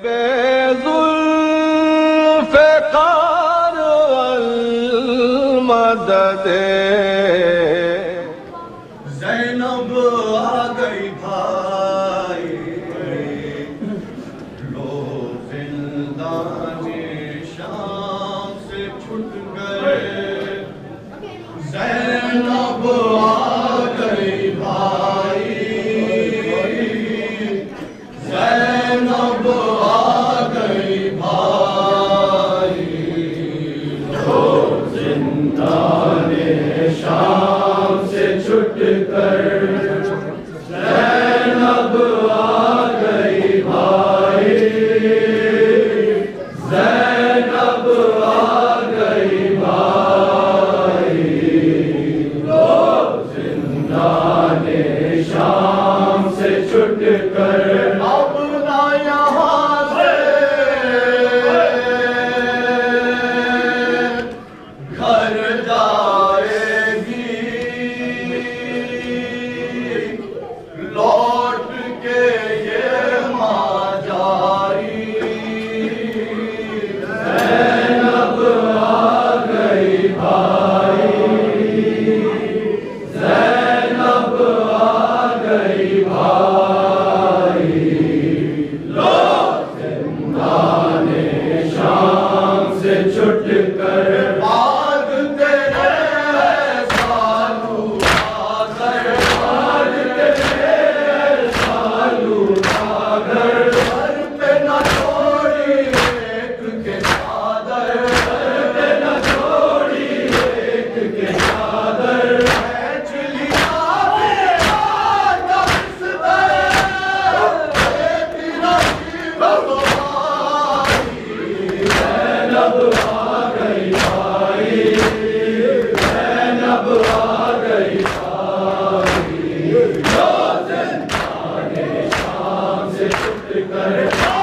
बेजुल्फ़िकार मदद ज़ैनब आ गई भाई, लो ज़िंदाने शाम से छूट गए। ज़ैनब आ गई भाई, ज़ैनब आ गई भाई, लो ज़िंदाने शाम से छूट कर। ज़ैनब आ गई भाई, ज़ैनब आ गई भाई, लो ज़िंदाने शाम से छूट कर। अब ना यहाँ से घर जाएगी, लौट के ये माँ जाई। ज़ैनब आ गई भाई, ज़ैनब आ गई भाई, लो ज़िंदाने शाम से छुट कर। बाद तेरे सालू आगर, बाद तेरे सालू आगर, सर पे न छोड़ी एक के चादर, सर पे न छोड़ी एक के चादर। खींच लिया मेरा नफ्स दे, तेरा जीव गवाई। ज़ैनब आ गई भाई, ज़ैनब आ गई भाई, लो ज़िंदाने शाम से छुट कर।